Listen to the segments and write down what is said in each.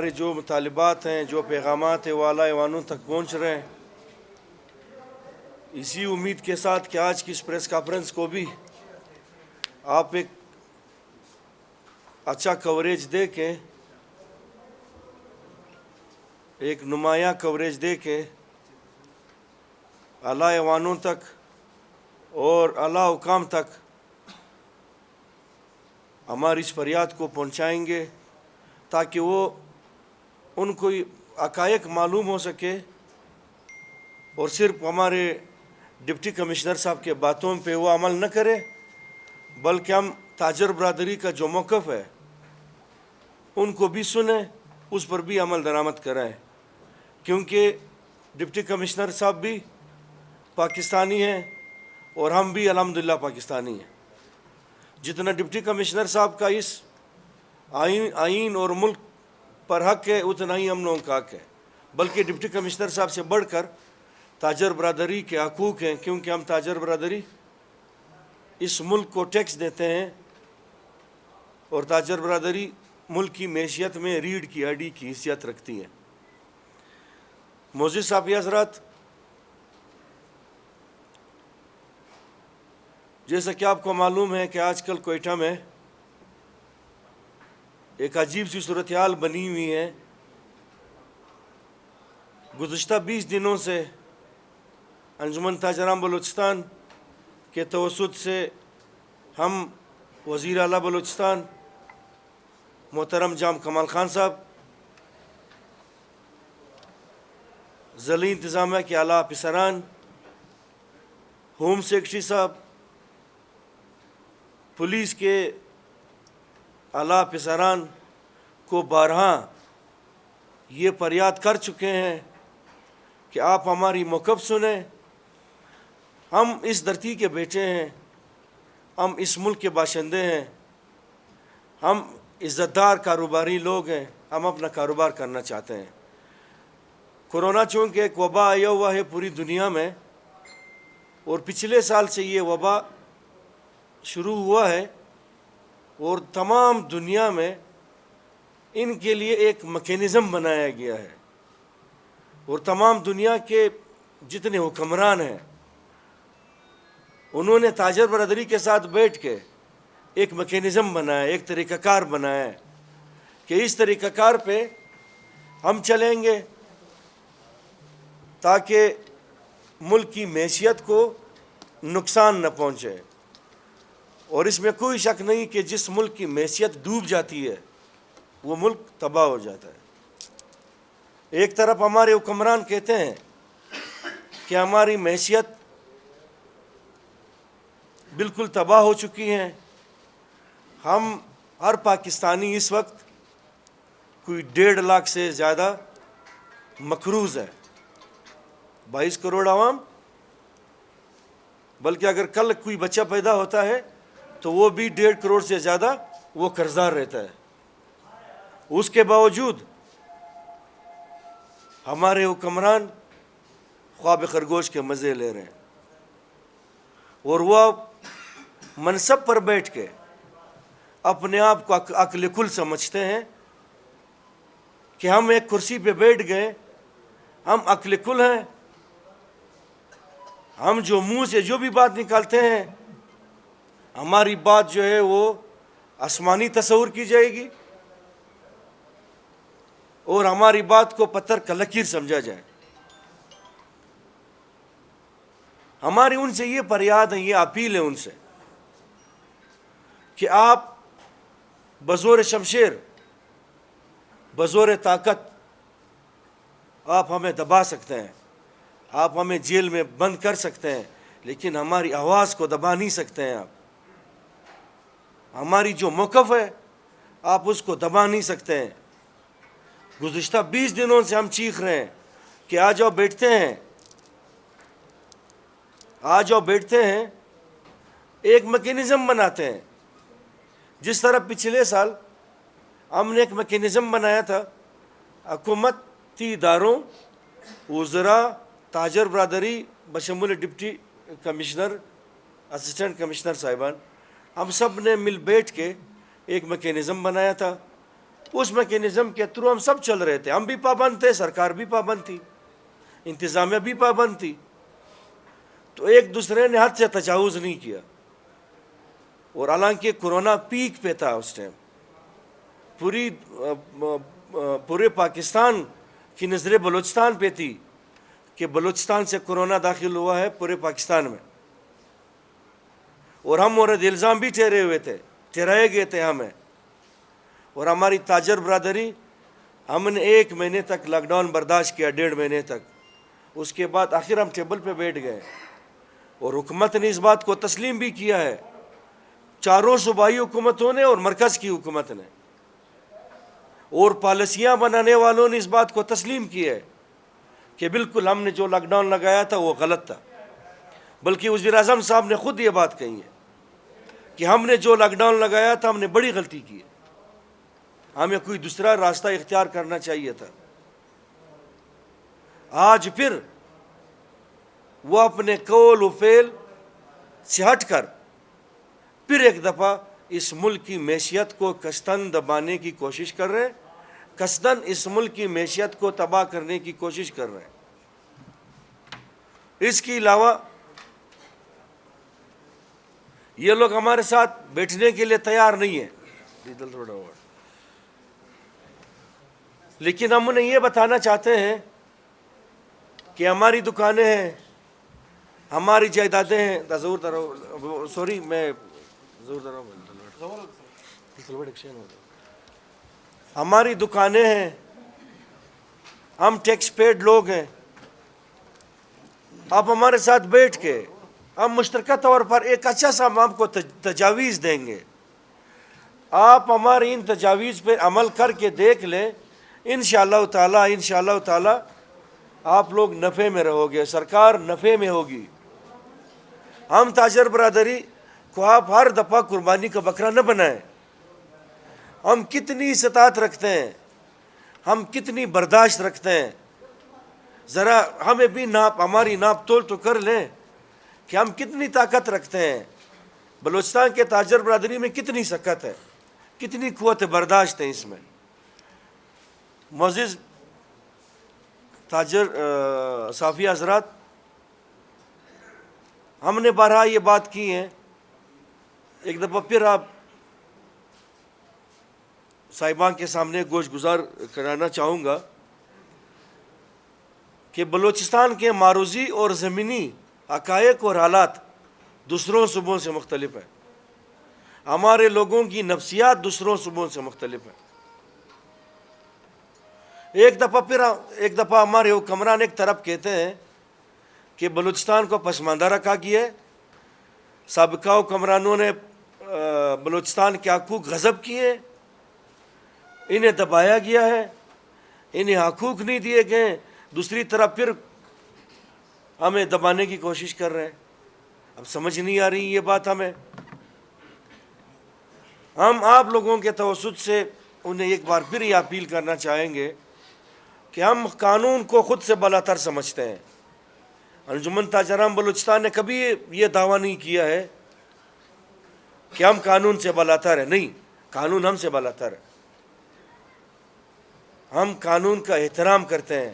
ہمارے جو مطالبات ہیں، جو پیغامات ہیں، وہ اعلیٰ ایوانوں تک پہنچ رہے ہیں۔ اسی امید کے ساتھ کہ آج کی اس پریس کانفرنس کو بھی آپ ایک اچھا کوریج دے کے، ایک نمایاں کوریج دے کے اعلیٰ ایوانوں تک اور اعلیٰ حکام تک ہماری اس فریاد کو پہنچائیں گے، تاکہ وہ ان کو حقائق معلوم ہو سکے اور صرف ہمارے ڈپٹی کمشنر صاحب کے باتوں پہ وہ عمل نہ کرے، بلکہ ہم تاجر برادری کا جو موقف ہے ان کو بھی سنیں، اس پر بھی عمل درآمد کرائیں، کیونکہ ڈپٹی کمشنر صاحب بھی پاکستانی ہیں اور ہم بھی الحمدللہ پاکستانی ہیں۔ جتنا ڈپٹی کمشنر صاحب کا اس آئین اور ملک پر حق ہے، اتنا ہی ہم لوگوں کا حق ہے، بلکہ ڈپٹی کمشنر صاحب سے بڑھ کر تاجر برادری کے حقوق ہیں، کیونکہ ہم تاجر برادری اس ملک کو ٹیکس دیتے ہیں، اور تاجر برادری ملک کی معیشت میں ریڑھ کی ہڈی کی حیثیت رکھتی ہے۔ معزز صاحب حضرات، جیسا کہ آپ کو معلوم ہے کہ آج کل کوئٹہ میں ایک عجیب سی صورتحال بنی ہوئی ہے۔ گزشتہ 20 دنوں سے انجمن تاجران بلوچستان کے توسط سے ہم وزیر اعلیٰ بلوچستان محترم جام کمال خان صاحب، ضلعی انتظامیہ کے اعلیٰ افسران، ہوم سیکرٹری صاحب، پولیس کے اعلیٰ افسران کو بارہا یہ فریاد کر چکے ہیں کہ آپ ہماری موقف سنیں۔ ہم اس دھرتی کے بیٹے ہیں، ہم اس ملک کے باشندے ہیں، ہم عزت دار کاروباری لوگ ہیں، ہم اپنا کاروبار کرنا چاہتے ہیں۔ کورونا چونکہ ایک وبا آیا ہوا ہے پوری دنیا میں، اور پچھلے سال سے یہ وبا شروع ہوا ہے، اور تمام دنیا میں ان کے لیے ایک میکینزم بنایا گیا ہے، اور تمام دنیا کے جتنے حکمران ہیں انہوں نے تاجر برادری کے ساتھ بیٹھ کے ایک میکینزم بنایا، ایک طریقہ کار بنایا ہے کہ اس طریقہ کار پہ ہم چلیں گے تاکہ ملک کی معیشت کو نقصان نہ پہنچے۔ اور اس میں کوئی شک نہیں کہ جس ملک کی معیشت ڈوب جاتی ہے وہ ملک تباہ ہو جاتا ہے۔ ایک طرف ہمارے حکمران کہتے ہیں کہ ہماری معیشت بالکل تباہ ہو چکی ہے، ہم ہر پاکستانی اس وقت کوئی 1.5 لاکھ سے زیادہ مقروض ہے، 22 کروڑ عوام، بلکہ اگر کل کوئی بچہ پیدا ہوتا ہے تو وہ بھی 1.5 کروڑ سے زیادہ وہ قرضدار رہتا ہے۔ اس کے باوجود ہمارے حکمران خواب خرگوش کے مزے لے رہے ہیں، اور وہ منصب پر بیٹھ کے اپنے آپ کو عقل کل سمجھتے ہیں کہ ہم ایک کرسی پہ بیٹھ گئے، ہم عقل کل ہیں، ہم جو منہ سے جو بھی بات نکالتے ہیں ہماری بات جو ہے وہ آسمانی تصور کی جائے گی، اور ہماری بات کو پتھر کا لکیر سمجھا جائے۔ ہماری ان سے یہ فریاد ہے، یہ اپیل ہے ان سے کہ آپ بزور شمشیر، بزور طاقت آپ ہمیں دبا سکتے ہیں، آپ ہمیں جیل میں بند کر سکتے ہیں، لیکن ہماری آواز کو دبا نہیں سکتے ہیں۔ آپ ہماری جو موقف ہے آپ اس کو دبا نہیں سکتے ہیں۔ گزشتہ 20 دنوں سے ہم چیخ رہے ہیں کہ آ جاؤ بیٹھتے ہیں، آ جاؤ بیٹھتے ہیں، ایک میکینزم بناتے ہیں۔ جس طرح پچھلے سال ہم نے ایک میکینزم بنایا تھا، حکومتی اداروں، وزراء، تاجر برادری بشمول ڈپٹی کمشنر، اسسٹنٹ کمشنر صاحبان، ہم سب نے مل بیٹھ کے ایک میکینزم بنایا تھا اس میکینزم کے تھرو ہم سب چل رہے تھے، ہم بھی پابند تھے، سرکار بھی پابند تھی، انتظامیہ بھی پابند تھی، تو ایک دوسرے نے حد سے تجاوز نہیں کیا. اور حالانکہ کورونا پیک پہ تھا اس ٹائم، پورے پاکستان کی نظریں بلوچستان پہ تھی کہ بلوچستان سے کورونا داخل ہوا ہے پورے پاکستان میں، اور ہم مورد الزام بھی ٹھہرائے گئے تھے ہمیں. اور ہماری تاجر برادری، ہم نے 1 مہینے تک لاک ڈاؤن برداشت کیا، 1.5 مہینے تک. اس کے بعد آخر ہم ٹیبل پہ بیٹھ گئے، اور حکومت نے اس بات کو تسلیم بھی کیا ہے، چاروں صوبائی حکومتوں نے اور مرکز کی حکومت نے، اور پالیسیاں بنانے والوں نے اس بات کو تسلیم کیا ہے کہ بالکل ہم نے جو لاک ڈاؤن لگایا تھا وہ غلط تھا. بلکہ وزیر اعظم صاحب نے خود یہ بات کہی ہے کہ ہم نے جو لاک ڈاؤن لگایا تھا ہم نے بڑی غلطی کی ہے، ہمیں کوئی دوسرا راستہ اختیار کرنا چاہیے تھا. آج پھر وہ اپنے قول و فعل سے ہٹ کر پھر ایک دفعہ اس ملک کی معیشت کو کستن دبانے کی کوشش کر رہے ہیں، کستن اس ملک کی معیشت کو تباہ کرنے کی کوشش کر رہے ہیں. اس کے علاوہ یہ لوگ ہمارے ساتھ بیٹھنے کے لیے تیار نہیں ہیں، لیکن ہم انہیں یہ بتانا چاہتے ہیں کہ ہماری دکانیں ہیں، ہماری جائیدادیں ہیں. ہماری دکانیں ہیں، ہم ٹیکس پیڈ لوگ ہیں. آپ ہمارے ساتھ بیٹھ کے ہم مشترکہ طور پر ایک اچھا سا ہم آپ کو تجاویز دیں گے، آپ ہماری ان تجاویز پہ عمل کر کے دیکھ لیں، انشاءاللہ تعالی آپ لوگ نفع میں رہو گے، سرکار نفع میں ہوگی. ہم تاجر برادری کو آپ ہر دفعہ قربانی کا بکرا نہ بنائیں. ہم کتنی استطاعت رکھتے ہیں، ہم کتنی برداشت رکھتے ہیں، ذرا ہمیں بھی ہماری ناپ تول تو کر لیں کہ ہم کتنی طاقت رکھتے ہیں. بلوچستان کے تاجر برادری میں کتنی سکت ہے، کتنی قوت برداشت ہے اس میں. معزز تاجر صافی حضرات، ہم نے بارہا یہ بات کی ہے، ایک دفعہ پھر آپ صاحبان کے سامنے گوش گزار کرانا چاہوں گا کہ بلوچستان کے معروضی اور زمینی حقائق اور حالات دوسروں صوبوں سے مختلف ہیں، ہمارے لوگوں کی نفسیات دوسروں صوبوں سے مختلف ہیں. ایک دفعہ ہمارے حکمران ایک طرف کہتے ہیں کہ بلوچستان کو پسماندہ رکھا گیا ہے، سابقہ حکمرانوں نے بلوچستان کے حقوق غصب کیے، انہیں دبایا گیا ہے، انہیں حقوق نہیں دیے گئے. دوسری طرف پھر ہمیں دبانے کی کوشش کر رہے ہیں. اب سمجھ نہیں آ رہی یہ بات ہمیں. ہم آپ لوگوں کے توسط سے انہیں ایک بار پھر یہ اپیل کرنا چاہیں گے کہ ہم قانون کو خود سے بالاتر سمجھتے ہیں. انجمن تاجران بلوچستان نے کبھی یہ دعویٰ نہیں کیا ہے کہ ہم قانون سے بالاتر ہیں، نہیں، قانون ہم سے بالاتر ہے. ہم قانون کا احترام کرتے ہیں،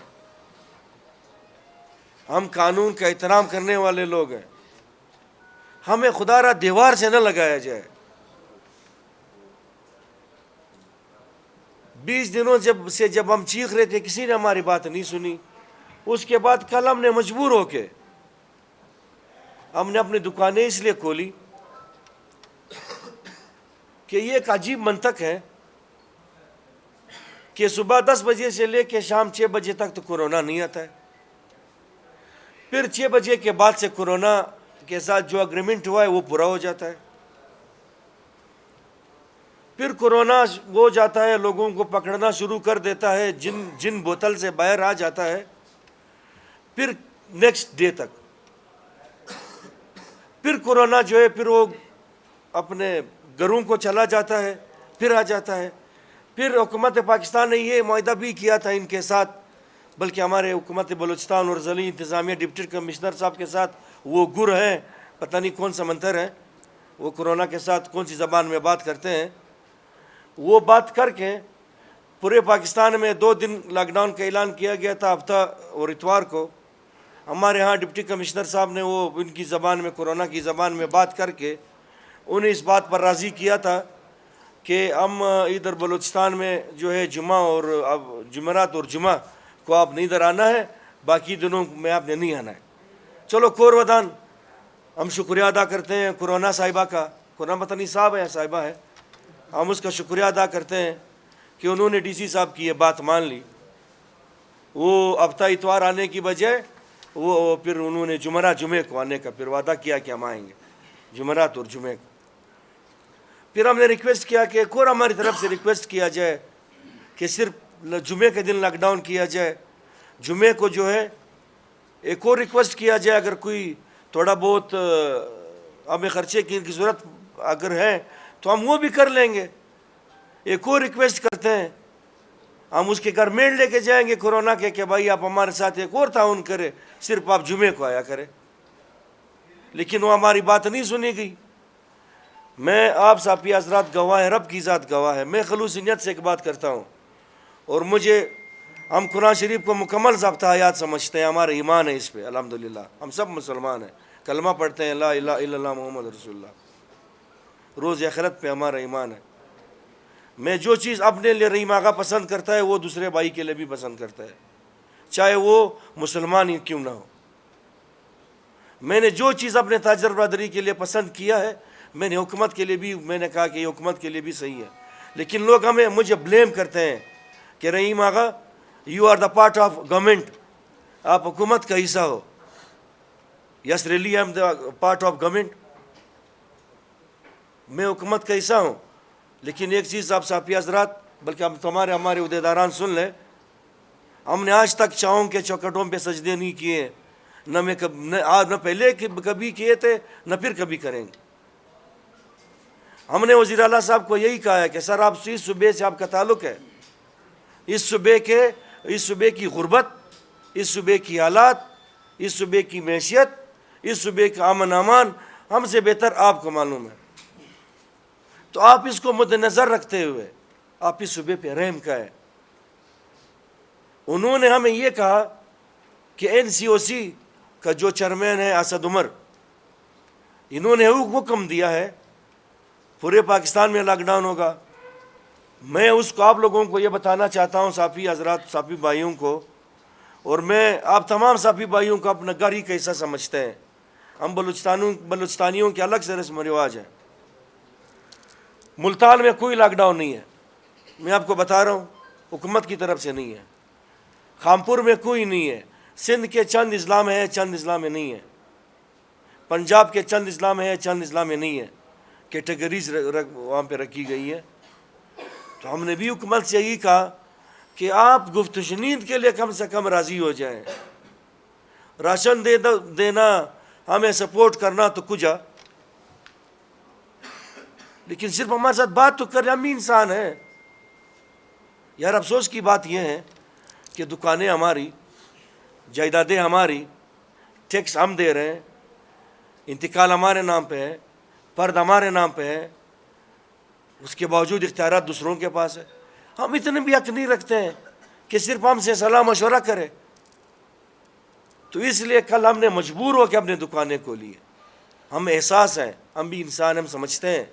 ہم قانون کا احترام کرنے والے لوگ ہیں. ہمیں خدا را دیوار سے نہ لگایا جائے. 20 دنوں جب ہم چیخ رہے تھے کسی نے ہماری بات نہیں سنی. اس کے بعد کل ہم نے مجبور ہو کے ہم نے اپنی دکانیں اس لیے کھولی کہ یہ ایک عجیب منطق ہے کہ صبح 10 بجے سے لے کے شام 6 بجے تک تو کورونا نہیں آتا ہے، پھر 6 بجے کے بعد سے کورونا کے ساتھ جو اگریمنٹ ہوا ہے وہ پورا ہو جاتا ہے، پھر کورونا ہو جاتا ہے، لوگوں کو پکڑنا شروع کر دیتا ہے، جن بوتل سے باہر آ جاتا ہے، پھر نیکسٹ ڈے تک پھر کورونا جو ہے پھر وہ اپنے گھروں کو چلا جاتا ہے، پھر آ جاتا ہے. پھر حکومت پاکستان نے یہ معاہدہ بھی کیا تھا ان کے ساتھ، بلکہ ہمارے حکومت بلوچستان اور ضلعی انتظامیہ ڈپٹی کمشنر صاحب کے ساتھ وہ گر ہیں، پتہ نہیں کون سا منتر ہے، وہ کورونا کے ساتھ کون سی زبان میں بات کرتے ہیں، وہ بات کر کے پورے پاکستان میں 2 دن لاک ڈاؤن کا اعلان کیا گیا تھا، ہفتہ اور اتوار کو ہمارے ہاں ڈپٹی کمشنر صاحب نے وہ ان کی زبان میں، کورونا کی زبان میں بات کر کے انہیں اس بات پر راضی کیا تھا کہ ہم ادھر بلوچستان میں جو ہے جمعہ اور اب جمعرات اور جمعہ کو آپ نے ادھر آنا ہے، باقی دنوں میں آپ نے نہیں آنا ہے۔ چلو کور ودان، ہم شکریہ ادا کرتے ہیں کورونا صاحبہ کا، کورونا پتہ نہیں صاحب ہے یا صاحبہ ہے، ہم اس کا شکریہ ادا کرتے ہیں کہ انہوں نے ڈی سی صاحب کی یہ بات مان لی۔ وہ ہفتہ اتوار آنے کی بجائے وہ پھر انہوں نے جمعے کو آنے کا پھر وعدہ کیا کہ ہم آئیں گے، جمعرات اور جمعے کو۔ پھر ہم نے ریکویسٹ کیا کہ ایک اور ہماری طرف سے ریکویسٹ کیا جائے کہ صرف جمعے کے دن لاک ڈاؤن کیا جائے، جمعے کو جو ہے ایک اور ریکویسٹ کیا جائے، اگر کوئی تھوڑا بہت ہمیں خرچے کی ضرورت اگر ہے تو ہم وہ بھی کر لیں گے۔ ایک اور ریکویسٹ کرتے ہیں، ہم اس کے گھر میل لے کے جائیں گے کورونا کے کہ بھائی آپ ہمارے ساتھ ایک اور تعاون کرے، صرف آپ جمعے کو آیا کرے، لیکن وہ ہماری بات نہیں سنی گئی۔ میں آپ صاحبی حضرات گواہ ہیں، رب کی ذات گواہ ہے، میں خلوص نیت سے ایک بات کرتا ہوں، اور ہم قرآن شریف کو مکمل ضابطہ حیات سمجھتے ہیں، ہمارا ایمان ہے اس پہ الحمدللہ، ہم سب مسلمان ہیں، کلمہ پڑھتے ہیں لا الہ الا اللہ محمد رسول اللہ، روز آخرت پہ ہمارا ایمان ہے۔ میں جو چیز اپنے لیے رحیم آغا پسند کرتا ہے وہ دوسرے بھائی کے لیے بھی پسند کرتا ہے، چاہے وہ مسلمان ہی کیوں نہ ہو۔ میں نے جو چیز اپنے تاجر برادری کے لیے پسند کیا ہے، میں نے حکومت کے لیے بھی میں نے کہا کہ یہ حکومت کے لیے بھی صحیح ہے، لیکن لوگ مجھے بلیم کرتے ہیں کہ Rahim Agha you are the part of government, آپ حکومت کا حصہ ہو۔ Yes really I am the part of government, میں حکومت کا حصہ ہوں، لیکن ایک چیز آپ صاحبی حضرات، بلکہ ہمارے عہدیداران سن لیں، ہم نے آج تک چاؤں کے چوکٹوں پہ سجدے نہیں کیے، نہ پہلے کبھی کیے تھے، نہ پھر کبھی کریں گے۔ ہم نے وزیر اعلیٰ صاحب کو یہی کہا ہے کہ سر آپ اس صوبے سے آپ کا تعلق ہے، اس صوبے کی غربت، اس صوبے کی حالات، اس صوبے کی معیشت، اس صوبے کا امن امان ہم سے بہتر آپ کو معلوم ہے، تو آپ اس کو مد نظر رکھتے ہوئے آپ اس صوبے پہ رحم کا ہے۔ انہوں نے ہمیں یہ کہا کہ NCOC کا جو چیئرمین ہے اسد عمر، انہوں نے حکم دیا ہے پورے پاکستان میں لاک ڈاؤن ہوگا۔ میں اس کو آپ لوگوں کو یہ بتانا چاہتا ہوں، صحافی حضرات، صحافی بھائیوں کو، اور میں آپ تمام صحافی بھائیوں کو اپنا گھر ہی کا حصہ سمجھتے ہیں، ہم بلوچستانیوں کے الگ سے رسم و رواج ہیں۔ ملتان میں کوئی لاک ڈاؤن نہیں ہے، میں آپ کو بتا رہا ہوں، حکومت کی طرف سے نہیں ہے۔ خامپور میں کوئی نہیں ہے، سندھ کے چند اضلاع میں ہے، چند اضلاع میں نہیں ہے، پنجاب کے چند اضلاع میں ہے، چند اضلاع میں نہیں ہے، کیٹیگریز وہاں پہ رکھی گئی ہے۔ تو ہم نے بھی حکومت سے یہی کہا کہ آپ گفت و شنید کے لیے کم سے کم راضی ہو جائیں، راشن دینا، ہمیں سپورٹ کرنا تو کجا، لیکن صرف ہمارے ساتھ بات تو کریں، ہم بھی انسان ہیں یار۔ افسوس کی بات یہ ہے کہ دکانیں ہماری، جائیدادیں ہماری، ٹیکس ہم دے رہے ہیں، انتقال ہمارے نام پہ ہے، فرد ہمارے نام پہ ہے، اس کے باوجود اختیارات دوسروں کے پاس ہے۔ ہم اتنے بھی حق نہیں رکھتے ہیں کہ صرف ہم سے صلاح مشورہ کرے، تو اس لیے کل ہم نے مجبور ہو کے اپنے دکانیں کھولی ہیں۔ ہم احساس ہیں، ہم بھی انسان، ہم سمجھتے ہیں،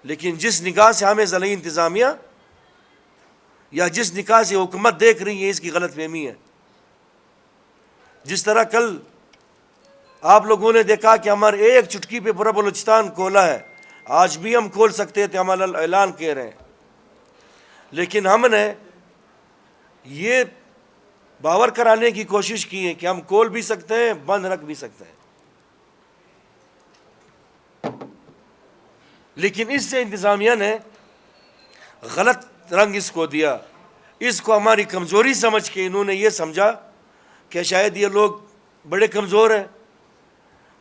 لیکن جس نگاہ سے ہمیں ضلعی انتظامیہ یا جس نگاہ سے حکومت دیکھ رہی ہے، اس کی غلط فہمی ہے۔ جس طرح کل آپ لوگوں نے دیکھا کہ ہمارے ایک چٹکی پہ پورا بلوچستان کھولا ہے، آج بھی ہم کھول سکتے تھے، ہم اعلان کہہ رہے ہیں، لیکن ہم نے یہ باور کرانے کی کوشش کی ہے کہ ہم کھول بھی سکتے ہیں، بند رکھ بھی سکتے ہیں، لیکن اس سے انتظامیہ نے غلط رنگ اس کو دیا، اس کو ہماری کمزوری سمجھ کے انہوں نے یہ سمجھا کہ شاید یہ لوگ بڑے کمزور ہیں،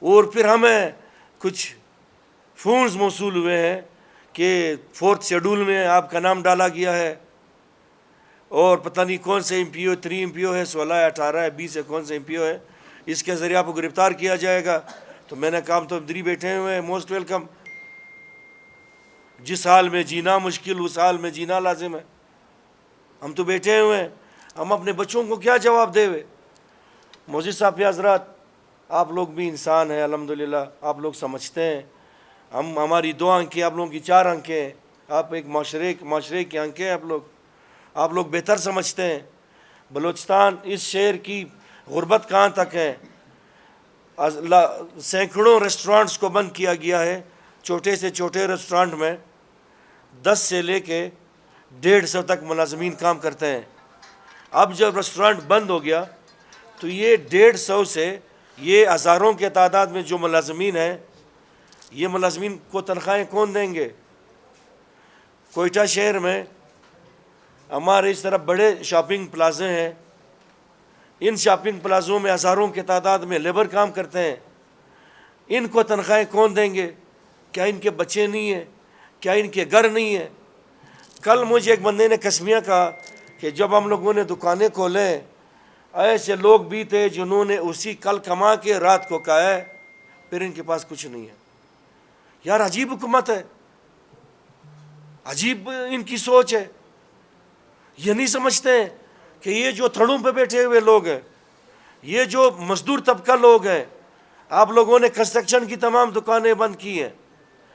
اور پھر ہمیں کچھ فونز موصول ہوئے ہیں کہ 4th شیڈول میں آپ کا نام ڈالا گیا ہے، اور پتہ نہیں کون سے MPO 3 MPO ہے، 16 ہے، 18 ہے، 20 ہے، کون سے MPO ہے، اس کے ذریعے آپ کو گرفتار کیا جائے گا۔ تو میں نے کہا ہم تو ادھر بیٹھے ہوئے ہیں، موسٹ ویلکم، جس حال میں جینا مشکل اس حال میں جینا لازم ہے۔ ہم تو بیٹھے ہوئے ہیں، ہم اپنے بچوں کو کیا جواب دے ہوئے؟ موزی صاحب یا حضرات، آپ لوگ بھی انسان ہیں الحمدللہ، آپ لوگ سمجھتے ہیں، ہماری 2 آنکھیں، آپ لوگوں کی 4 آنکھیں ہیں، آپ ایک معاشرے کی آنکھیں ہیں، آپ لوگ بہتر سمجھتے ہیں بلوچستان اس شہر کی غربت کہاں تک ہے۔ سینکڑوں ریسٹورانٹس کو بند کیا گیا ہے، چھوٹے سے چھوٹے ریسٹورانٹ میں 10 سے لے کے 150 تک ملازمین کام کرتے ہیں۔ اب جب ریسٹورانٹ بند ہو گیا تو یہ 150 سے یہ ہزاروں کے تعداد میں جو ملازمین ہیں، یہ ملازمین کو تنخواہیں کون دیں گے؟ کوئٹہ شہر میں ہمارے اس طرف بڑے شاپنگ پلازے ہیں، ان شاپنگ پلازوں میں ہزاروں کے تعداد میں لیبر کام کرتے ہیں، ان کو تنخواہیں کون دیں گے؟ کیا ان کے بچے نہیں ہیں؟ کیا ان کے گھر نہیں ہیں؟ کل مجھے ایک بندے نے قسمیہ کہا کہ جب ہم لوگوں نے دکانیں کھولیں، ایسے لوگ بھی تھے جنہوں نے اسی کل کما کے رات کو کہا ہے، پھر ان کے پاس کچھ نہیں ہے۔ یار عجیب حکومت ہے، عجیب ان کی سوچ ہے۔ یہ نہیں سمجھتے ہیں کہ یہ جو تھڑوں پہ بیٹھے ہوئے لوگ ہیں، یہ جو مزدور طبقہ لوگ ہیں، آپ لوگوں نے کنسٹرکشن کی تمام دکانیں بند کی ہیں،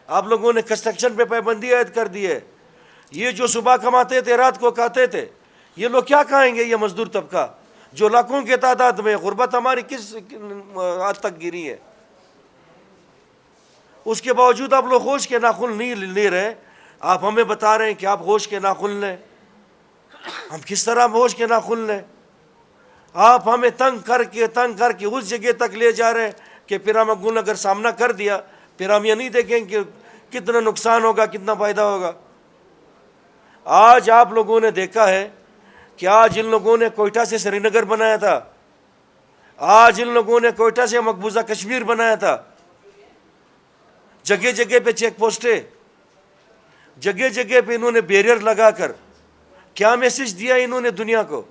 آپ لوگوں نے کنسٹرکشن پہ پابندی عائد کر دی ہے۔ یہ جو صبح کماتے تھے رات کو کھاتے تھے، یہ لوگ کیا کھائیں گے؟ یہ مزدور طبقہ جو لاکھوں کے تعداد میں، غربت ہماری کس حد تک گری ہے؟ اس کے باوجود آپ لوگ ہوش کے ناخن نہیں لے رہے، آپ ہمیں بتا رہے ہیں کہ آپ ہوش کے ناخن لیں۔ ہم کس طرح ہوش کے ناخن لیں؟ آپ ہمیں تنگ کر کے اس جگہ تک لے جا رہے ہیں کہ پھر ہم اگر سامنا کر دیا، پھر ہم یہ نہیں دیکھیں کہ کتنا نقصان ہوگا، کتنا فائدہ ہوگا۔ آج آپ لوگوں نے دیکھا ہے کہ آج ان لوگوں نے کوئٹہ سے سری نگر بنایا تھا، آج ان لوگوں نے کوئٹہ سے مقبوضہ کشمیر بنایا تھا۔ جگہ جگہ پہ چیک پوسٹیں، جگہ جگہ پہ انہوں نے بیریئر لگا کر کیا میسج دیا انہوں نے دنیا کو؟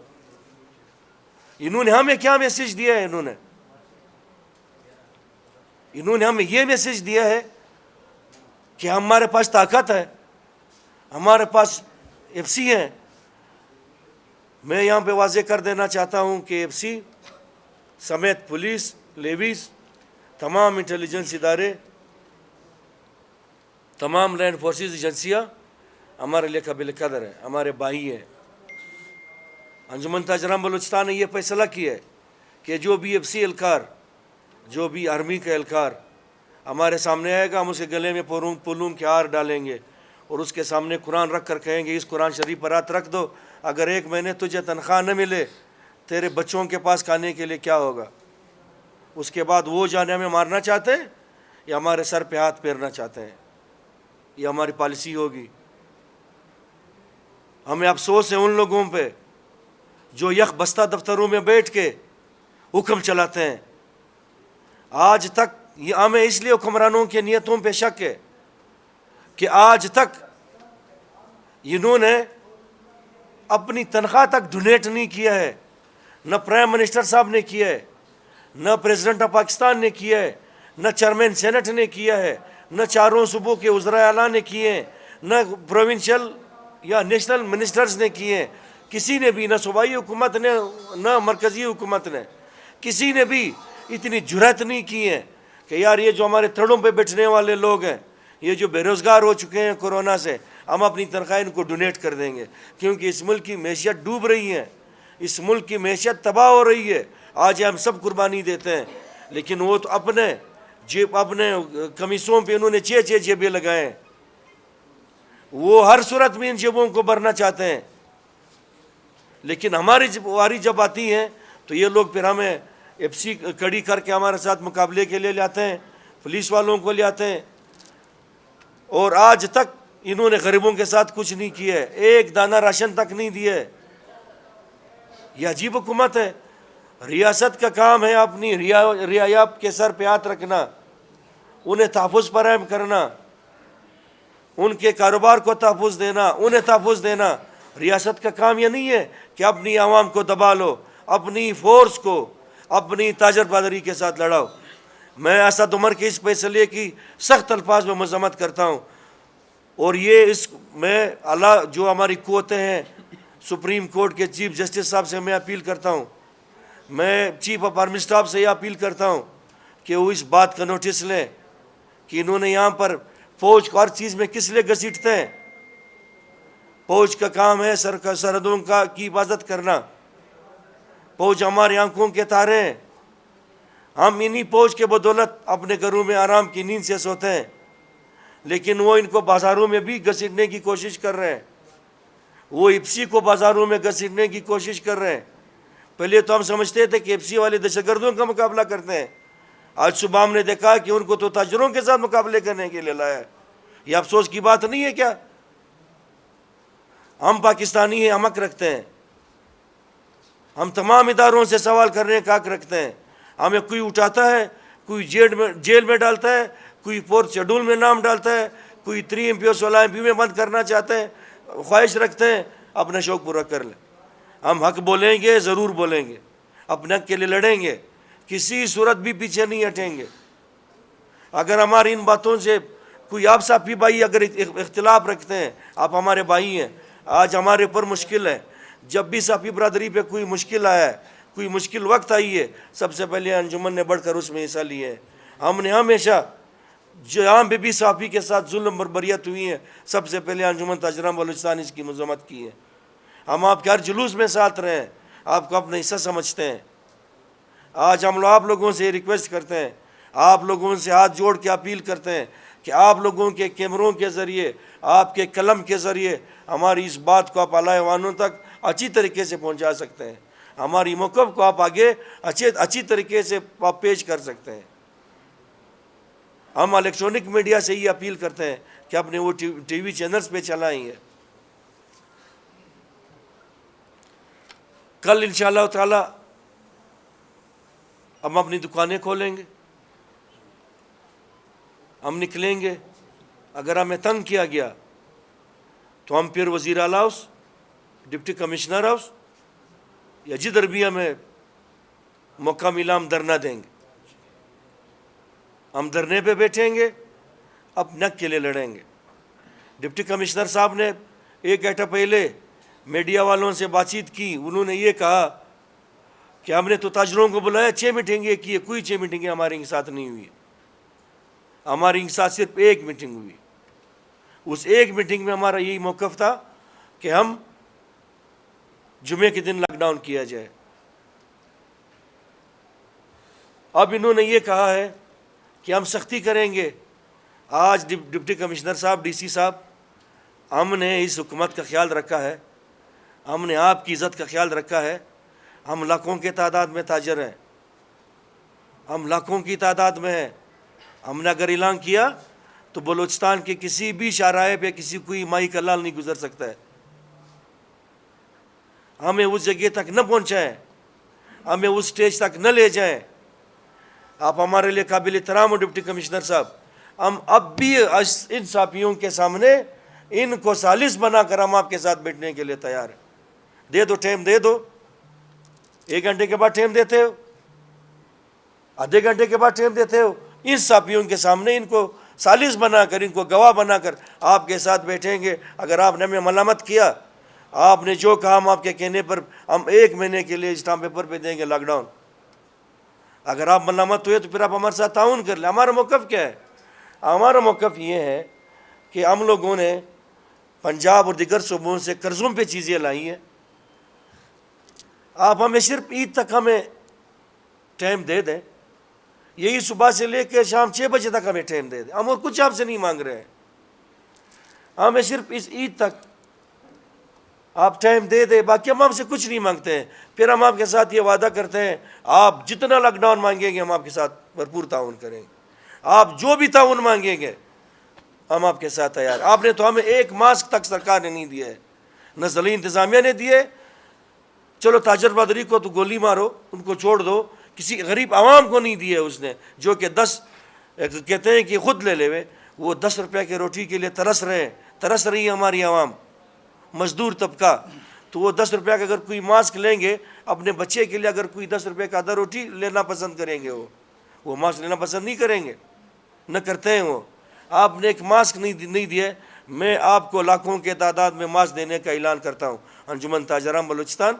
انہوں نے ہمیں کیا میسج دیا ہے؟ انہوں نے ہمیں یہ میسج دیا ہے کہ ہمارے پاس طاقت ہے، ہمارے پاس ایف سی ہیں۔ میں یہاں پہ واضح کر دینا چاہتا ہوں کہ ایف سی سمیت پولیس، لیویز، تمام انٹیلیجنس ادارے، تمام لینڈ فورسز ایجنسیاں ہمارے لیے قابل قدر ہیں، ہمارے بھائی ہیں۔ انجمن تاجران بلوچستان نے یہ فیصلہ کیا ہے کہ جو بھی ایف سی اہلکار، جو بھی آرمی کا اہلکار ہمارے سامنے آئے گا، ہم اسے گلے میں پولون کے ہار ڈالیں گے اور اس کے سامنے قرآن رکھ کر کہیں گے اس قرآن شریف پر ہاتھ رکھ دو، اگر 1 مہینے تجھے تنخواہ نہ ملے، تیرے بچوں کے پاس کھانے کے لیے کیا ہوگا؟ اس کے بعد وہ جانے ہمیں مارنا چاہتے ہیں یا ہمارے سر پہ ہاتھ پھیرنا چاہتے ہیں؟ یہ ہماری پالیسی ہوگی۔ ہمیں افسوس ہے ان لوگوں پہ جو یک بستہ دفتروں میں بیٹھ کے حکم چلاتے ہیں۔ آج تک ہمیں اس لیے حکمرانوں کے نیتوں پہ شک ہے کہ آج تک انہوں نے اپنی تنخواہ تک ڈونیٹ نہیں کیا ہے، نہ پرائم منسٹر صاحب نے کیا ہے، نہ پریزیڈنٹ آف پاکستان نے کیا ہے، نہ چیئرمین سینٹ نے کیا ہے، نہ چاروں صوبوں کے وزراء اعلیٰ نے کیے ہیں، نہ پروونشل یا نیشنل منسٹرز نے کیے ہیں۔ کسی نے بھی، نہ صوبائی حکومت نے نہ مرکزی حکومت نے، کسی نے بھی اتنی جرأت نہیں کی ہے کہ یار یہ جو ہمارے تھڑوں پہ بیٹھنے والے لوگ ہیں، یہ جو بے روزگار ہو چکے ہیں کورونا سے، ہم اپنی تنخواہ ان کو ڈونیٹ کر دیں گے، کیونکہ اس ملک کی معیشت ڈوب رہی ہے، اس ملک کی معیشت تباہ ہو رہی ہے۔ آج ہم سب قربانی دیتے ہیں، لیکن وہ تو اپنے کمیسوں پہ انہوں نے 6 جیبیں لگائے ہیں، وہ ہر صورت میں ان جیبوں کو بھرنا چاہتے ہیں۔ لیکن ہماری واری جب آتی ہیں تو یہ لوگ پھر ہمیں ایف سی کڑی کر کے ہمارے ساتھ مقابلے کے لیے لاتے ہیں، پولیس والوں کو لاتے ہیں، اور آج تک انہوں نے غریبوں کے ساتھ کچھ نہیں کیا ہے، ایک دانہ راشن تک نہیں دیا ہے۔ یہ عجیب حکومت ہے۔ ریاست کا کام ہے اپنی رعایا کے سر پہ ہاتھ رکھنا، انہیں تحفظ فراہم کرنا، ان کے کاروبار کو تحفظ دینا، انہیں تحفظ دینا۔ ریاست کا کام یہ نہیں ہے کہ اپنی عوام کو دبا لو، اپنی فورس کو اپنی تاجر برادری کے ساتھ لڑاؤ۔ میں اسد عمر کے اس فیصلے کی سخت الفاظ میں مذمت کرتا ہوں، اور یہ میں اللہ جو ہماری قوتیں ہیں سپریم کورٹ کے چیف جسٹس صاحب سے میں اپیل کرتا ہوں، میں چیف آف آرمی اسٹاف سے یہ اپیل کرتا ہوں کہ وہ اس بات کا نوٹس لیں کہ انہوں نے یہاں پر فوج کو ہر چیز میں کس لیے گھسیٹتے ہیں۔ فوج کا کام ہے سرحدوں کی حفاظت کرنا، فوج ہماری آنکھوں کے تارے ہیں، ہم انہی فوج کے بدولت اپنے گھروں میں آرام کی نیند سے سوتے ہیں، لیکن وہ ان کو بازاروں میں بھی گھسیٹنے کی کوشش کر رہے ہیں، وہ ایپسی کو بازاروں میں گھسیٹنے کی کوشش کر رہے ہیں۔ پہلے تو ہم سمجھتے تھے کہ ایپسی والے دہشت گردوں کا مقابلہ کرتے ہیں، آج صبح ہم نے دیکھا کہ ان کو تو تاجروں کے ساتھ مقابلے کرنے کے لیے لایا ہے۔ یہ افسوس کی بات نہیں ہے کیا؟ ہم پاکستانی ہیں، ہم حق رکھتے ہیں، ہم تمام اداروں سے سوال کرنے کا حق رکھتے ہیں۔ ہمیں کوئی اٹھاتا ہے، کوئی جیل میں ڈالتا ہے، کوئی 4th شیڈول میں نام ڈالتا ہے، کوئی 3 MP اور 16 MP میں بند کرنا چاہتے ہیں، خواہش رکھتے ہیں اپنا شوق پورا کر لیں۔ ہم حق بولیں گے، ضرور بولیں گے، اپنے حق کے لیے لڑیں گے، کسی صورت بھی پیچھے نہیں ہٹیں گے۔ اگر ہماری ان باتوں سے کوئی آپ صافی بھائی اگر اختلاف رکھتے ہیں، آپ ہمارے بھائی ہیں، آج ہمارے اوپر مشکل ہے، جب بھی صافی برادری پہ کوئی مشکل آیا ہے، کوئی مشکل وقت آئی ہے، سب سے پہلے انجمن نے بڑھ کر اس میں حصہ لیے ہے۔ ہم نے ہمیشہ جہاں پہ بھی صافی کے ساتھ ظلم اور بربریت ہوئی ہے، سب سے پہلے انجمن تاجران بلوچستان اس کی مذمت کی ہے۔ ہم آپ کے ہر جلوس میں ساتھ رہے ہیں، آپ کو اپنا حصہ سمجھتے ہیں۔ آج ہم آپ لوگوں سے ریکویسٹ کرتے ہیں، آپ لوگوں سے ہاتھ جوڑ کے اپیل کرتے ہیں کہ آپ لوگوں کے کیمروں کے ذریعے، آپ کے قلم کے ذریعے ہماری اس بات کو آپ اعلیٰ ایوانوں تک اچھی طریقے سے پہنچا سکتے ہیں، ہماری موقف کو آپ آگے اچھی طریقے سے آپ پیش کر سکتے ہیں۔ ہم الیکٹرانک میڈیا سے یہ اپیل کرتے ہیں کہ اپنے وہ ٹی وی چینلز پہ چلائیں گے۔ کل انشاءاللہ تعالی ہم اپنی دکانیں کھولیں گے، ہم نکلیں گے۔ اگر ہمیں تنگ کیا گیا تو ہم پھر وزیر اعلیٰ ہاؤس، ڈپٹی کمشنر ہاؤس یا جدھر بھی ہمیں موقع ملا ہم دھرنا دیں گے، ہم دھرنے پہ بیٹھیں گے، اپنے حق کے لیے لڑیں گے۔ ڈپٹی کمشنر صاحب نے ایک گھنٹہ پہلے میڈیا والوں سے بات چیت کی، انہوں نے یہ کہا کہ ہم نے تو تاجروں کو بلایا، 6 میٹنگیں کی، کوئی 6 میٹنگیں ہمارے ساتھ نہیں ہوئی، ہماری ساتھ صرف ایک میٹنگ ہوئی۔ اس ایک میٹنگ میں ہمارا یہی موقف تھا کہ ہم جمعے کے دن لاک ڈاؤن کیا جائے۔ اب انہوں نے یہ کہا ہے کہ ہم سختی کریں گے۔ آج ڈپٹی کمشنر صاحب، ڈی سی صاحب، ہم نے اس حکومت کا خیال رکھا ہے، ہم نے آپ کی عزت کا خیال رکھا ہے، ہم لاکھوں کے تعداد میں تاجر ہیں، ہم لاکھوں کی تعداد میں ہیں۔ ہم نے اگر اعلان کیا تو بلوچستان کے کسی بھی شاہراہ پہ کسی کوئی مائی کا لال نہیں گزر سکتا ہے۔ ہمیں اس جگہ تک نہ پہنچائیں، ہمیں اس سٹیج تک نہ لے جائیں۔ آپ ہمارے لیے قابل احترام ہو ڈپٹی کمشنر صاحب، ہم اب بھی ان صحافیوں کے سامنے ان کو سالس بنا کر ہم آپ کے ساتھ بیٹھنے کے لیے تیار ہیں۔ دے دو ٹائم، دے دو، 1 گھنٹے کے بعد ٹائم دیتے ہو، آدھے گھنٹے کے بعد ٹائم دیتے ہو، ان صحافیوں کے سامنے ان کو سالس بنا کر، ان کو گواہ بنا کر آپ کے ساتھ بیٹھیں گے۔ اگر آپ نے ہمیں ملامت کیا، آپ نے جو کہا، ہم آپ کے کہنے پر ہم 1 مہینے کے لیے اسٹامپ پیپر پہ دیں گے لاک ڈاؤن۔ اگر آپ ملامت ہوئے تو پھر آپ ہمارے ساتھ تعاون کر لیں۔ ہمارا موقف کیا ہے؟ ہمارا موقف یہ ہے کہ ہم لوگوں نے پنجاب اور دیگر صوبوں سے قرضوں پہ چیزیں لائی ہیں، آپ ہمیں صرف عید تک ہمیں ٹائم دے دیں، یہی صبح سے لے کے شام 6 بجے تک ہمیں ٹائم دے دیں، ہم اور کچھ آپ سے نہیں مانگ رہے ہیں، ہمیں صرف اس عید تک آپ ٹائم دے دیں، باقی ہم آپ سے کچھ نہیں مانگتے ہیں۔ پھر ہم آپ کے ساتھ یہ وعدہ کرتے ہیں، آپ جتنا لاک ڈاؤن مانگیں گے ہم آپ کے ساتھ بھرپور تعاون کریں گے، آپ جو بھی تعاون مانگیں گے ہم آپ کے ساتھ تیار۔ آپ نے تو ہمیں 1 ماسک تک سرکار نے نہیں دیا ہے، نہ ضلعی انتظامیہ نے دیے۔ چلو تاجر برادری کو تو گولی مارو، ان کو چھوڑ دو، کسی غریب عوام کو نہیں دیے اس نے، جو کہ 10 کہتے ہیں کہ خود لے لے، وہ 10 روپے کی روٹی کے لیے ترس رہی ہے ہماری عوام، مزدور طبقہ۔ تو وہ 10 روپے کا اگر کوئی ماسک لیں گے اپنے بچے کے لیے، اگر کوئی 10 روپے کا آدھا روٹی لینا پسند کریں گے، وہ ماسک لینا پسند نہیں کریں گے، نہ کرتے ہیں وہ۔ آپ نے 1 ماسک نہیں دیا، میں آپ کو لاکھوں کے تعداد میں ماسک دینے کا اعلان کرتا ہوں. انجمن تاجران بلوچستان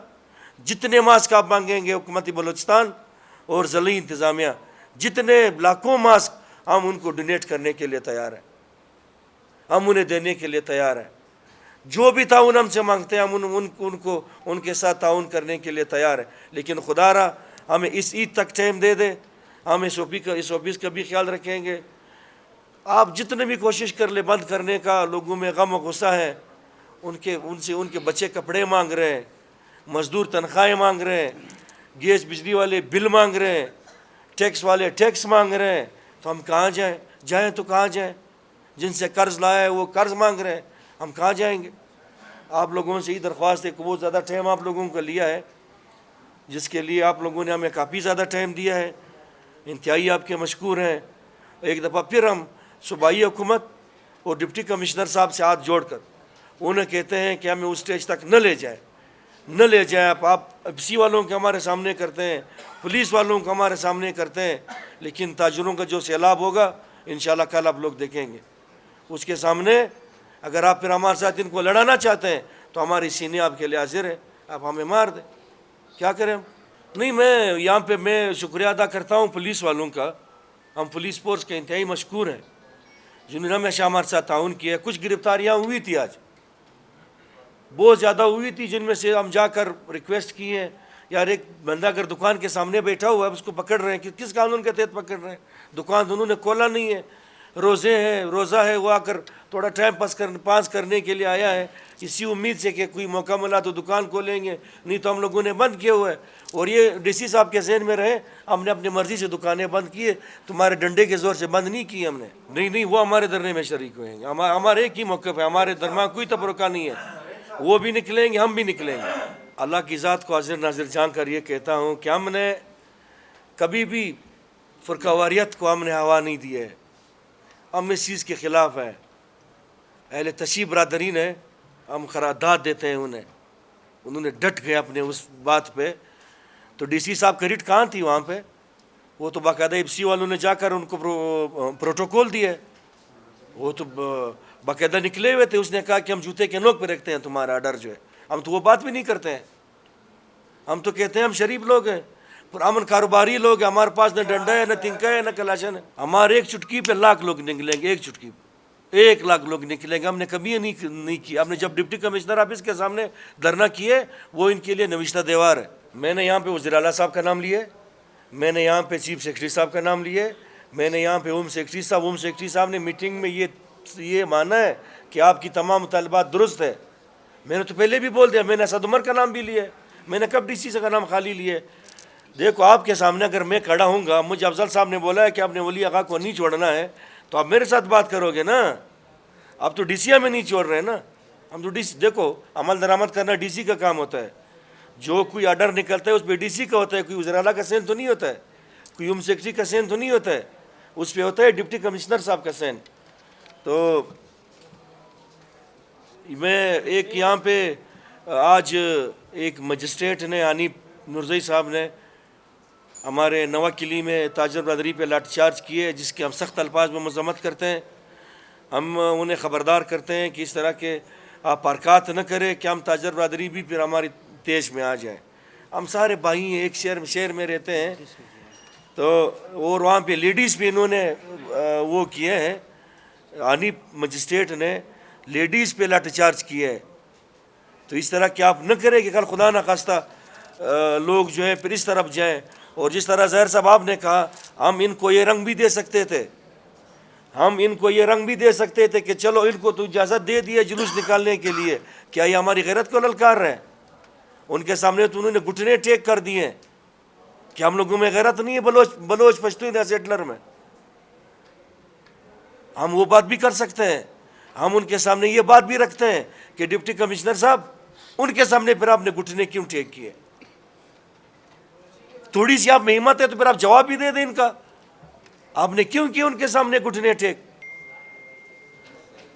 جتنے ماسک آپ مانگیں گے حکومت بلوچستان اور ضلعی انتظامیہ جتنے لاکھوں ماسک ہم ان کو ڈونیٹ کرنے کے لیے تیار ہیں, ہم انہیں دینے کے لیے تیار ہیں. جو بھی تعاون ہم سے مانگتے ہیں ہم ان کے ساتھ تعاون کرنے کے لیے تیار ہیں. لیکن خدا را ہمیں اس عید تک ٹائم دے دے, ہم اس آفس کا بھی خیال رکھیں گے. آپ جتنے بھی کوشش کر لیں بند کرنے کا, لوگوں میں غم و غصہ ہے, ان کے بچے کپڑے مانگ رہے ہیں, مزدور تنخواہیں مانگ رہے ہیں, گیس بجلی والے بل مانگ رہے ہیں, ٹیکس والے ٹیکس مانگ رہے ہیں, تو ہم کہاں جائیں تو کہاں جائیں؟ جن سے قرض لایا ہے وہ قرض مانگ رہے ہیں, ہم کہاں جائیں گے؟ آپ لوگوں سے یہ درخواست ہے کہ بہت زیادہ ٹائم آپ لوگوں کو لیا ہے, جس کے لیے آپ لوگوں نے ہمیں کافی زیادہ ٹائم دیا ہے, انتہائی آپ کے مشکور ہیں. ایک دفعہ پھر ہم صوبائی حکومت اور ڈپٹی کمشنر صاحب سے ہاتھ جوڑ کر انہیں کہتے ہیں کہ ہمیں اس سٹیج تک نہ لے جائیں. آپ اپسی والوں کے ہمارے سامنے کرتے ہیں, پولیس والوں کو ہمارے سامنے کرتے ہیں, لیکن تاجروں کا جو سیلاب ہوگا انشاءاللہ کل آپ لوگ دیکھیں گے. اس کے سامنے اگر آپ پھر ہمارے ساتھ ان کو لڑانا چاہتے ہیں تو ہماری سینے آپ کے لیے حاضر ہے, آپ ہمیں مار دیں, کیا کریں ہم؟ نہیں, میں یہاں پہ میں شکریہ ادا کرتا ہوں پولیس والوں کا. ہم پولیس فورس کے انتہائی مشکور ہیں جنہوں نے ہمیشہ ہمارے ساتھ تعاون کیا ہے. کچھ گرفتاریاں ہوئی تھی, آج بہت زیادہ ہوئی تھی, جن میں سے ہم جا کر ریکویسٹ کی ہیں, یار ایک بندہ اگر دکان کے سامنے بیٹھا ہوا ہے اس کو پکڑ رہے ہیں, کس قانون کے تحت پکڑ رہے ہیں؟ دکان انہوں نے کھولا نہیں ہے, روزہ ہے, وہ آ کر تھوڑا ٹائم پاس کرنے کے لیے آیا ہے, اسی امید سے کہ کوئی موقع ملا تو دکان کھولیں گے, نہیں تو ہم لوگوں نے بند کیا ہوا ہے. اور یہ ڈی سی صاحب کے ذہن میں رہے, ہم نے اپنی مرضی سے دکانیں بند کیے, تمہارے ڈنڈے کے زور سے بند نہیں کی ہم نے. نہیں, وہ ہمارے دھرنے میں شریک ہوئیں گے, ہمارے ایک ہی موقف ہے, ہمارے درمیان کوئی تفرقہ نہیں ہے. وہ بھی نکلیں گے, ہم بھی نکلیں گے. اللہ کی ذات کو حاضر ناظر جان کر یہ کہتا ہوں کہ ہم نے کبھی بھی فرقہ واریت کو ہم نے ہوا نہیں دی ہے, ہم اس چیز کے خلاف ہیں. اہل تشیع برادرین ہیں, ہم قرارداد دیتے ہیں انہوں نے ڈٹ گئے اپنے اس بات پہ. تو ڈی سی صاحب کا ریٹ کہاں تھی وہاں پہ؟ وہ تو باقاعدہ ایپسی والوں نے جا کر ان کو پروٹوکول دیا, وہ تو باقاعدہ نکلے ہوئے تھے. اس نے کہا کہ ہم جوتے کے نوک پہ رکھتے ہیں تمہارا آرڈر جو ہے. ہم تو وہ بات بھی نہیں کرتے ہیں, ہم تو کہتے ہیں ہم شریف لوگ ہیں, پرامن کاروباری لوگ ہیں, ہمارے پاس نہ ڈنڈا ہے, نہ تنکا ہے, نہ کلاشن ہے. ہمارے ایک چٹکی پہ لاکھ لوگ نکلیں گے, ایک چٹکی پہ 1 لاکھ لوگ نکلیں گے. ہم نے کبھی نہیں کیا. ہم نے جب ڈپٹی کمشنر آفس کے سامنے دھرنا کیے, وہ ان کے لیے نوشتہ دیوار ہے. میں نے یہاں پہ وزیر اعلیٰ صاحب کا نام لیے, میں نے یہاں پہ چیف سیکرٹری صاحب کا نام لیے, میں نے یہاں پہ ہوم سیکرٹری صاحب نے میٹنگ میں یہ مانا ہے کہ آپ کی تمام مطالبات درست ہے. میں نے تو پہلے بھی بول دیا, میں نے اسد عمر کا نام بھی لیا, میں نے کب ڈی سی کا نام خالی لیے. دیکھو آپ کے سامنے اگر میں کھڑا ہوں گا, مجھے افضل صاحب نے بولا ہے کہ آپ نے ولی آقا کو نہیں چھوڑنا ہے, تو آپ میرے ساتھ بات کرو گے نا. آپ تو ڈی سی ہمیں نہیں چھوڑ رہے نا. ہم تو دیکھو عمل درآمد کرنا ڈی سی کا کام ہوتا ہے, جو کوئی آرڈر نکلتا ہے اس پہ ڈی سی کا ہوتا ہے, کوئی وزیر اعلیٰ کا سین تو نہیں ہوتا ہے, کوئی ہوم سیکرٹری کا سین تو نہیں ہوتا ہے, اس پہ ہوتا ہے ڈپٹی کمشنر صاحب کا سین. تو میں ایک یہاں پہ آج ایک مجسٹریٹ نے, حنیف نورزئی صاحب نے ہمارے نوا کلی میں تاجر برادری پہ لاٹھی چارج کیے, جس کی ہم سخت الفاظ میں مذمت کرتے ہیں. ہم انہیں خبردار کرتے ہیں کہ اس طرح کے آپ حرکات نہ کریں کہ ہم تاجر برادری بھی پھر ہماری تیش میں آ جائیں. ہم سارے بھائی ہیں, ایک شہر میں رہتے ہیں. تو اور وہاں پہ لیڈیز پہ انہوں نے وہ کیے ہیں, حنیف مجسٹریٹ نے لیڈیز پہ لاٹھی چارج کیا ہے. تو اس طرح کہ آپ نہ کریں کہ کل خدا نہ خواستہ لوگ جو ہیں پھر اس طرف جائیں. اور جس طرح ظاہر صاحب آپ نے کہا, ہم ان کو یہ رنگ بھی دے سکتے تھے, کہ چلو ان کو تو اجازت دے دی ہے جلوس نکالنے کے لیے, کیا یہ ہماری غیرت کو للکار رہے ہیں؟ ان کے سامنے تو انہوں نے گھٹنے ٹیک کر دیے ہیں کہ ہم لوگوں میں غیرت نہیں ہے بلوچ پشتون یا سیٹلر میں. ہم وہ بات بھی کر سکتے ہیں, ہم ان کے سامنے یہ بات بھی رکھتے ہیں کہ ڈپٹی کمشنر صاحب ان کے سامنے پھر آپ نے گھٹنے کیوں ٹیک کیے؟ تھوڑی سی آپ میں ہمت ہے تو پھر آپ جواب بھی دے دیں ان کا, آپ نے کیوں کیا ان کے سامنے گھٹنے ٹیک؟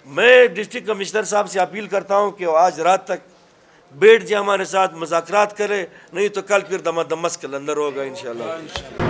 میں ڈسٹرکٹ کمشنر صاحب سے اپیل کرتا ہوں کہ آج رات تک بیٹھ جائے, ہمارے ساتھ مذاکرات کرے, نہیں تو کل پھر دمس کے اندر ہوگا انشاءاللہ.